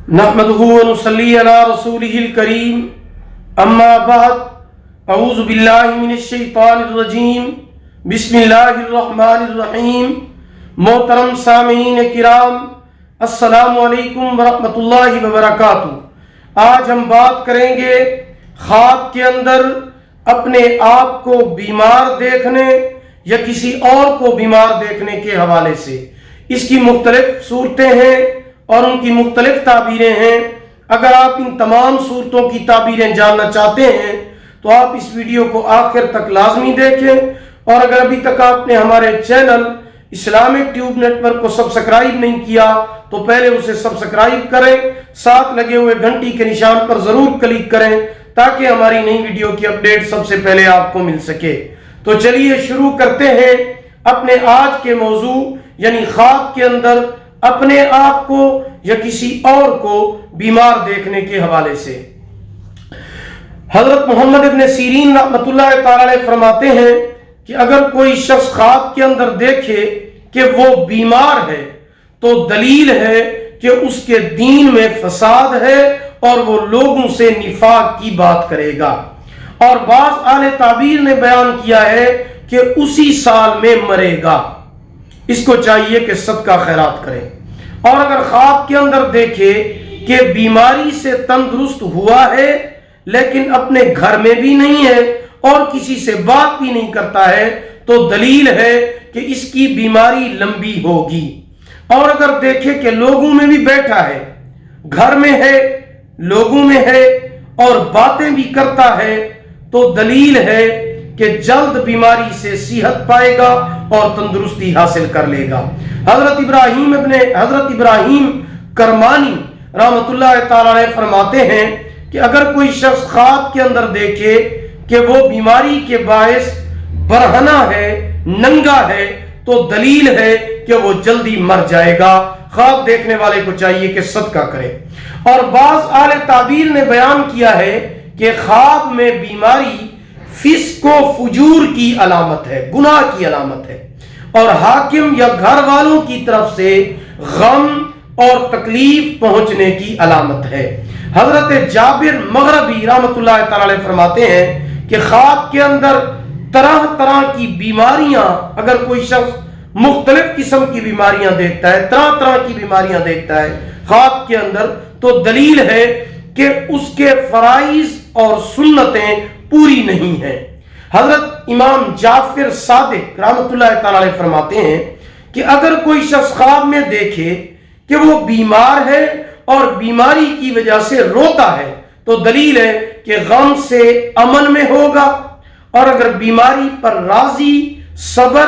नहमदुहु व नुसल्ली अला रसूलिहिल करीम अम्मा बाद अऊज़ु बिल्लाहि मिनश शैतानिर रजीम बिस्मिल्लाहिर रहमानिर रहीम। मोहतरम सामीन किराम, अस्सलामु अलैकुम व रहमतुल्लाहि व बरकातुहू। आज हम बात करेंगे ख्वाब के अंदर अपने आप को बीमार देखने या किसी और को बीमार देखने के हवाले से। इसकी मुख्तलिफ सूरतें हैं और उनकी मुख्तलिफ ताबीरें हैं। अगर आप इन तमाम सूरतों की ताबीरें जानना चाहते हैं तो आप इस वीडियो को आखिर तक लाजमी देखें। और अगर अभी तक आपने हमारे चैनल इस्लामिक ट्यूब नेटवर्क को सब्सक्राइब नहीं किया तो पहले उसे सब्सक्राइब करें, साथ लगे हुए घंटी के निशान पर जरूर क्लिक करें ताकि हमारी नई वीडियो की अपडेट सबसे पहले आपको मिल सके। तो चलिए शुरू करते हैं अपने आज के मौजू यानी ख्वाब के अंदर अपने आप को या किसी और को बीमार देखने के हवाले से। हजरत मोहम्मद इब्न सीरीन रहमतुल्लाह तआला अलैह फरमाते हैं कि अगर कोई शख्स ख्वाब के अंदर देखे कि वो बीमार है तो दलील है कि उसके दीन में फसाद है और वो लोगों से निफाक की बात करेगा। और बाज़ आले ताबीर ने बयान किया है कि उसी साल में मरेगा। इसको चाहिए कि सदका खैरात करें। और अगर ख्वाब के अंदर देखे कि बीमारी से तंदुरुस्त हुआ है लेकिन अपने घर में भी नहीं है और किसी से बात भी नहीं करता है तो दलील है कि इसकी बीमारी लंबी होगी। और अगर देखे कि लोगों में भी बैठा है, घर में है, लोगों में है और बातें भी करता है तो दलील है कि जल्द बीमारी से सेहत पाएगा और तंदुरुस्ती हासिल कर लेगा। हजरत इब्राहिम करमानी रहमतुल्लाह तआला अलैह फरमाते हैं कि अगर कोई शख्स ख्वाब के अंदर देखे कि वो बीमारी के बायस बरहना है, नंगा है तो दलील है कि वो जल्दी मर जाएगा। ख्वाब देखने वाले को चाहिए कि सदका करे। और बाज़ आले ताबीर ने बयान किया है कि ख्वाब में बीमारी फिस्क व फुजूर की अलामत है, गुनाह की अलामत है और हाकिम या घर वालों की तरफ से गम और तकलीफ पहुंचने की अलामत है। हजरत जाबिर मगरबी रहमतुल्लाह तआला अलैह फरमाते हैं कि ख्वाब के अंदर तरह तरह की बीमारियां, अगर कोई शख्स मुख्तलिफ किस्म की बीमारियां देखता है, तरह तरह की बीमारियां देखता है ख्वाब के अंदर तो दलील है कि उसके फराइज और सुन्नतें पूरी नहीं है। हजरत इमाम जाफिर सादिक रहमतुल्लाह तआला अलैह फरमाते हैं कि अगर कोई शख्स ख्वाब में देखे कि वो बीमार है और बीमारी की वजह से रोता है तो दलील है कि गम से अमन में होगा। और अगर बीमारी पर राजी, सब्र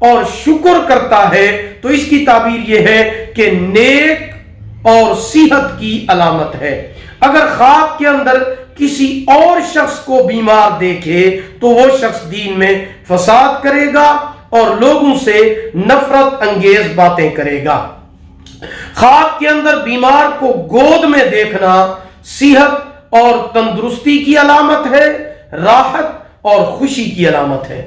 और शुक्र करता है तो इसकी ताबीर यह है कि नेक और सेहत की अलामत है। अगर ख्वाब के अंदर किसी और शख्स को बीमार देखे तो वो शख्स दीन में फसाद करेगा और लोगों से नफरत अंगेज बातें करेगा। ख्वाब के अंदर बीमार को गोद में देखना सेहत और तंदुरुस्ती की अलामत है, राहत और खुशी की अलामत है।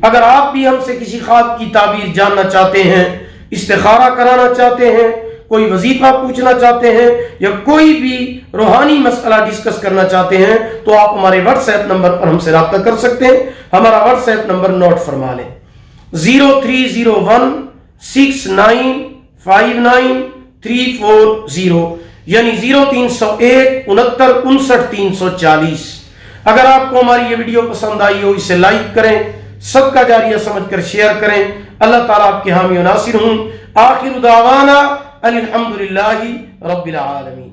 अगर आप भी हमसे किसी ख्वाब की ताबीर जानना चाहते हैं, इस्तिखारा कराना चाहते हैं, कोई वजीफा पूछना चाहते हैं या कोई भी रूहानी मसला डिस्कस करना चाहते हैं तो आप हमारे व्हाट्सएप नंबर पर हमसे राब्ता कर सकते हैं। हमारा व्हाट्सएप नंबर नोट फरमा लें 0301 6959 340 यानी 0301 69 59 340। अगर आपको हमारी ये वीडियो पसंद आई हो इसे लाइक करें, सदका जारिया समझकर शेयर करें। अल्लाह ताला आपके हामी और नासिर हूं। आखिर दावाना अल्हम्दुलिल्लाहि रब्बिल आलमीन।